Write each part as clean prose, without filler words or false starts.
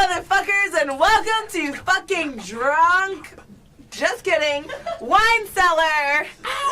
motherfuckers, and welcome to fucking drunk. Just kidding. Wine Cellar.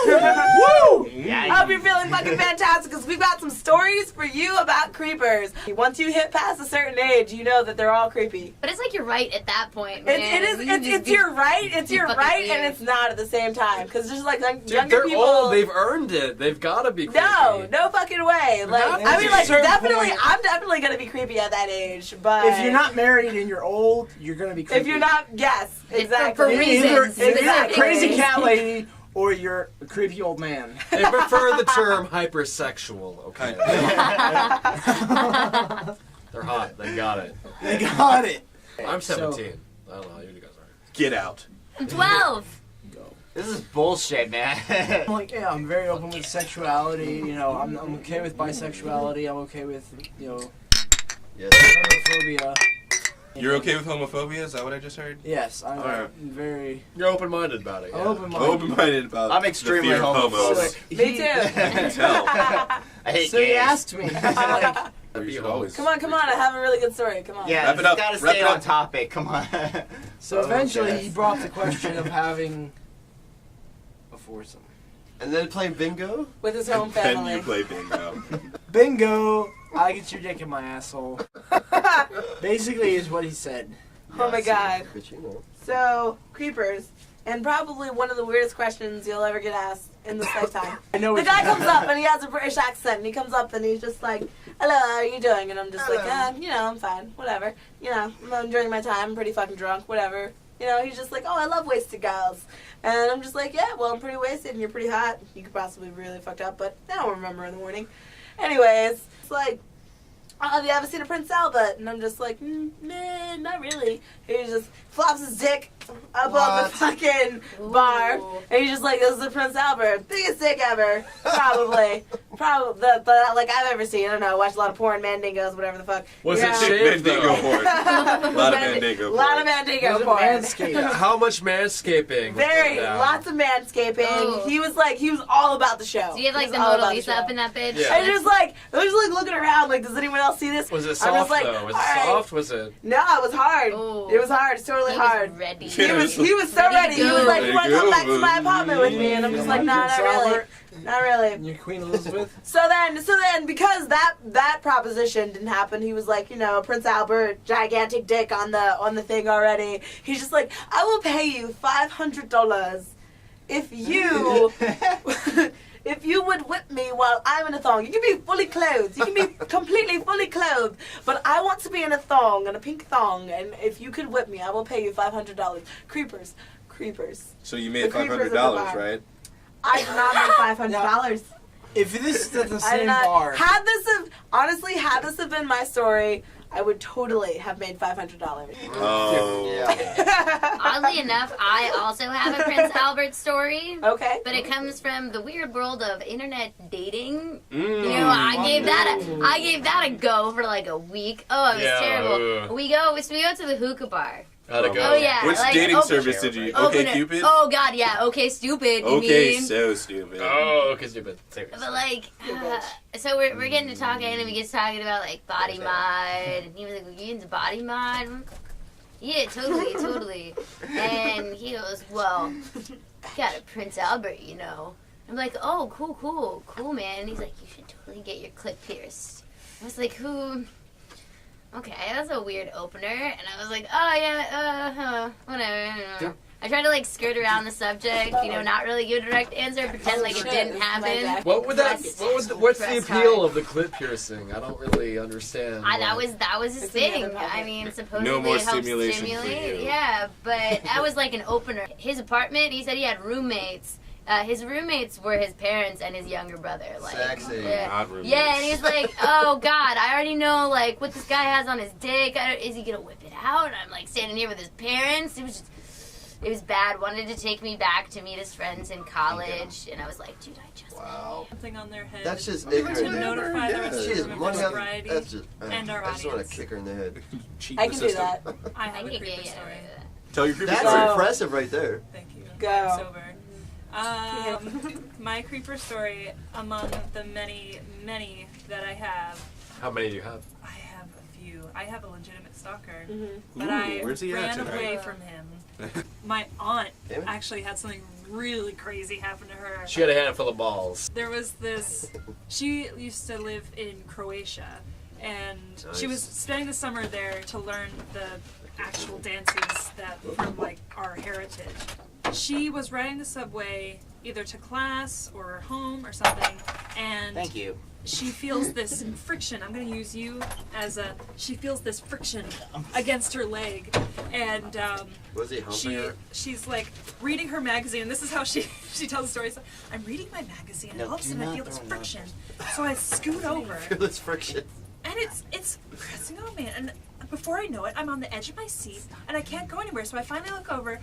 Woo! I hope you're feeling fucking fantastic because we've got some stories for you about creepers. Once you hit past a certain age, you know that they're all creepy. But it's like you're right at that point. It's your right. It's your right, and it's not at the same time because just like younger they're people. Old. They've earned it. They've got to be creepy. No fucking way. Like I mean, like definitely, I'm definitely gonna be creepy at that age. But if you're not married and you're old, you're gonna be creepy. If you're not, yes, exactly. For reasons. You're either a crazy cat lady or you're a creepy old man. They prefer the term hypersexual, okay? They're hot. They got it. They got it. I'm 17. I don't know how you guys are. Get out. I'm 12. This is bullshit, man. I'm like, yeah, I'm very open with sexuality. You know, I'm okay with bisexuality. I'm okay with, you know, homophobia. You're okay with homophobia? Is that what I just heard? Yes, I'm Alright. very. You're open-minded about it. Yeah. Open-minded about I'm extremely the fear of homophobic. homos. Me too. I can tell. I hate So he gays. asked me, like, You should always Come on, I have a really good story. Come on. Yeah, Wrap it up, gotta wrap stay it up. on topic. Come on. so eventually yes. he brought the question of having a foursome. And then playing bingo? With his home Then family. you play bingo. Bingo! I get your dick in my asshole. Basically, is what he said. Oh my god. But you know. So, creepers. And probably one of the weirdest questions you'll ever get asked in this lifetime. I know The what guy you comes up and he has a British accent and he comes up and he's just like, hello, how are you doing? And I'm just like, you know, I'm fine, whatever. You know, I'm enjoying my time, I'm pretty fucking drunk, whatever. You know, he's just like, oh, I love wasted girls. And I'm just like, yeah, well, I'm pretty wasted and you're pretty hot. You could possibly be really fucked up, but I don't remember in the morning. Anyways, it's like, oh, have you ever seen a Prince Albert? And I'm just like, nah, not really. He just flops his dick up on the fucking bar. And he's just like, this is the Prince Albert. Biggest dick ever. Probably. Like I've ever seen. I don't know. I watch a lot of porn, mandingos, whatever the fuck. Was Yeah. it shaved, Mandingo though? porn. A lot of Mandingo A porn. lot of mandingo Was it porn. manscaped? How much manscaping? Very. Yeah. Lots of manscaping. Oh. He was all about the show. Do you have like He the was all Mona about Lisa show. up in that bitch? Yeah. I was just like looking around, like, does anyone else see this? Was it I'm soft, just like, though? Was it all right. soft? Was it... No, it was hard. Oh. It was hard. It's totally He hard. was ready. He was so Ready ready. to He was go. like, you want to come back to Ready to my go. apartment with me? And I'm just like, nah, not really. Not really. And your Queen Elizabeth? So then, because that proposition didn't happen, he was like, you know, Prince Albert, gigantic dick on the thing already. He's just like, I will pay you $500 if you if you would whip me while I'm in a thong. You can be fully clothed. You can be completely fully clothed, but I want to be in a thong, in a pink thong. And if you could whip me, I will pay you $500. Creepers. So you made The creepers at the $500, bar. right? I did not make $500. If this is at the I did same not. bar. Had this have been my story, I would totally have made $500. Oh. Yeah. Oddly enough, I also have a Prince Albert story. Okay. But it comes from the weird world of internet dating. Mm. You know, I gave that a go for like a week. Oh, it was Yeah, terrible. We go to the hookah bar. How'd it go? Oh yeah. Which like, dating open- service did you? open Okay, it. Cupid? Oh god, yeah. Okay, stupid. You Okay, mean? so stupid. Oh, okay, stupid. But like, so we're getting to talking, and we get talking about like body mod, and he was like, "You into body mod?" Yeah, totally. And he goes, "Well, got a Prince Albert, you know." I'm like, "Oh, cool, man." And he's like, "You should totally get your clit pierced." I was like, "Who?" Okay, that's a weird opener, and I was like, "Oh yeah, whatever." I tried to like skirt around the subject, you know, not really give a direct answer, pretend like it didn't happen. What's the appeal of the clit piercing? I don't really understand. That was his It's thing. another topic. I mean, supposedly No more it helps stimulation for stimulate. you. Yeah, but that was like an opener. His apartment, he said he had roommates. His roommates were his parents and his younger brother. Like, Sexy. Yeah. Not roommates. Yeah, and he's like, oh God, I already know like what this guy has on his dick. Is he gonna whip it out? And I'm like standing here with his parents. It was bad. Wanted to take me back to meet his friends in college, and I was like, dude, I just something on their head. That's just to ignorant. notify the rest of She the is room of one the of sobriety that's just. and our I just want audience. to kick her in the head. Cheat I the can do system. that. I have a think creeper yeah, story. Tell your creepy That's story. impressive right there. Thank you. Go. I'm sober. My creeper story, among the many that I have. How many do you have? I have a few. I have a legitimate stalker, Mm-hmm. but Ooh, I where's he at ran tonight? away from him. My aunt Damn it. actually had something really crazy happen to her. She had a handful of balls. There was this. She used to live in Croatia, and she was spending the summer there to learn the actual dances that from like our heritage. She was riding the subway either to class or home or something, and Thank you. she feels this friction. I'm going to use you as a. She feels this friction against her leg, and Was he humping her? she's like reading her magazine. And this is how she tells the story. So, I'm reading my magazine, and No, all of a sudden do I not feel this throw 'em up. friction. So I scoot over, Feel this friction. and it's pressing on me. And before I know it, I'm on the edge of my seat, and I can't go anywhere. So I finally look over.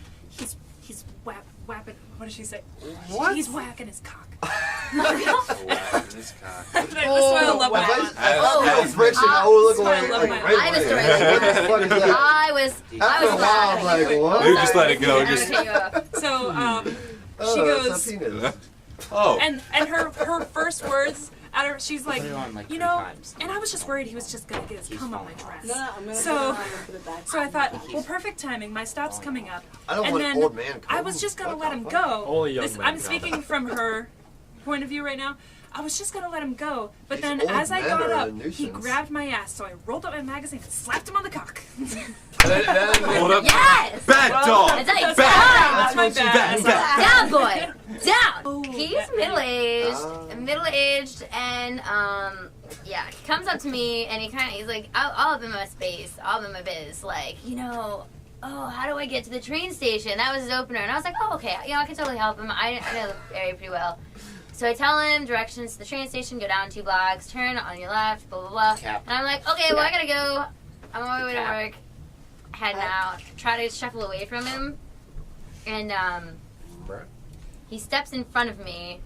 He's whapping. What did she say? What? He's whacking his cock. This cock. That's why I love my aunt. I feel friction. Oh, look That's why I away. love my I have a story. What the fuck is that? I was After a while, I'm laughing. like, what? Maybe just let it go. I'm Just gonna cut you off. So Oh, she it's goes, a penis. oh. and her first words out of she's like, Put it on, like, you 3 know, times. and I was just worried he was just gonna get his He's cum on my falling dress. No, I'm gonna So- put it on and put it back. So I thought, well, perfect timing. My stop's coming up, I don't and want then old man. I was just gonna What let the him fuck? go. Only young men I'm come. speaking from her point of view right now. I was just gonna let him go, but These then old as I men got are a up, he nuisance. grabbed my ass. So I rolled up my magazine and slapped him on the cock. Then Hold up. Yes! Bad dog. That's how you That's down! my bad. Down, boy! Down! Oh, He's that- middle-aged, and, yeah, he comes up to me, and he's like, all up in my space, all up in my biz, like, you know, oh, how do I get to the train station? That was his opener, and I was like, oh, okay, you know, I can totally help him. I know the area pretty well. So I tell him directions to the train station, go down 2 blocks, turn on your left, blah, blah, blah. Cap. And I'm like, okay, well, I gotta go. I'm on my way to Cap. work. Heading out. Try to shuffle away from him. And, he steps in front of me,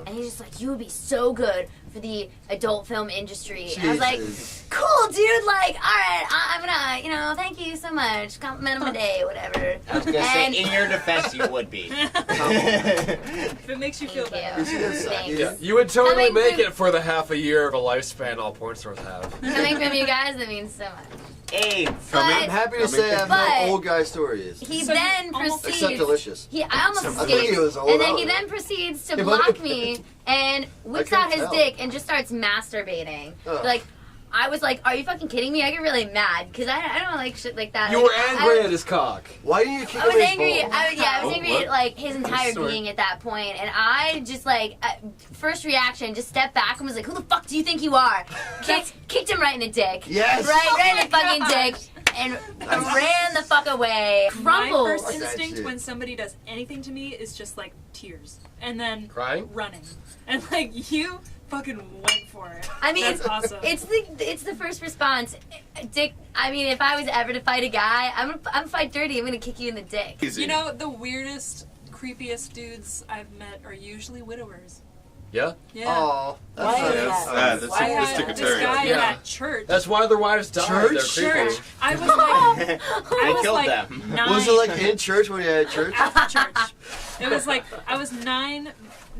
and he's just like, you would be so good for the adult film industry. And I was like, Jesus. cool, dude, like, alright, I'm gonna, you know, thank you so much, compliment of the day, whatever. I was gonna And- say, in your defense, you would be. If it makes you feel Thank better. You see this side? Thanks. Yeah, you would totally Coming make from- it for the half a year of a lifespan all porn stars have. Coming from you guys, that means so much. Hey, I'm But happy to say I have But- no old guy stories. he So then you almost- proceeds... Except delicious. I almost I think he escaped, was old and then he out. then proceeds to Yeah, but- block me and whips couldn't out his tell. dick and just starts masturbating. Ugh. Like, I was like, are you fucking kidding me? I get really mad, because I don't like shit like that. You Like, were angry at his cock. Why didn't you kick I was him in his angry. balls? I was Oh, angry what? at like his entire Sorry. being at that point, and I just like first reaction, just stepped back and was like, "Who the fuck do you think you are?" Kicked him right in the dick. Yes. Right in the my fucking gosh. dick, and ran the fuck away. My Crumbled. first Fuck that instinct shit. when somebody does anything to me is just like tears, and then Crying? running, and like you fucking went for it. I mean, That's awesome. it's the first response. Dick. I mean, if I was ever to fight a guy, I'm gonna fight dirty. I'm gonna kick you in the dick. Easy. You know, the weirdest, creepiest dudes I've met are usually widowers. Yeah? Yeah. Oh, Why that's is nice. that? That's I a had stick of this guy Yeah. at church. That's why their wives died. Church? They're creepy. Church. I was like, I I was killed like them. 9. Was it like in church when you had church? After church? It was like I was 9,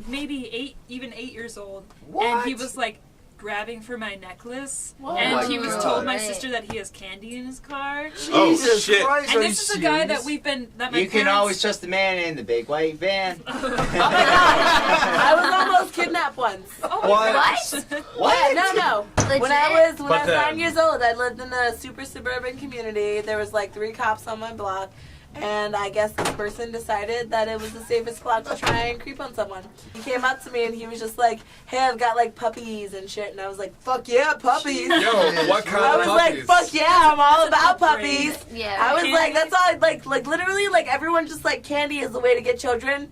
maybe 8, even 8 years old, and he What? was like grabbing for my necklace, Oh and my he was God. told my Right. sister that he has candy in his car. Oh, Jesus shit. Christ, And are this you is a guy serious? that we've been that my You can parents- always trust the man in the big white van. Oh my god! I was almost kidnapped once. Oh What? my gosh. What? No. Legit? When I was But then- 9 years old, I lived in a super suburban community. There was like 3 cops on my block, and I guess this person decided that it was the safest spot to try and creep on someone. He came up to me and he was just like, "Hey, I've got like puppies and shit," and I was like, "Fuck yeah, puppies!" Yo, what kind I of was puppies? like, "Fuck yeah, I'm all about puppies." Yeah. I was Candy? like, "That's all." Like literally, like everyone just like candy is the way to get children.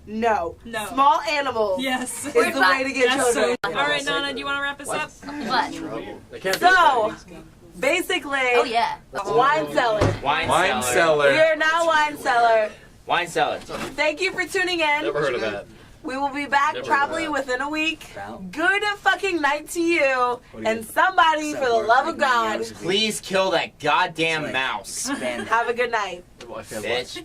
No, No. small animals Yes. is the way to get That's so. children. All right, Nana, do you want to wrap us up? What? They can't So, basically, Oh yeah. wine cellar. Wine We cellar. are now wine cellar. Wine cellar. Thank you for tuning in. Never heard of that. We will be back Never probably heard within a week. Good fucking night to you and somebody for the love of God. Please kill that goddamn mouse. Have a good night. Bitch.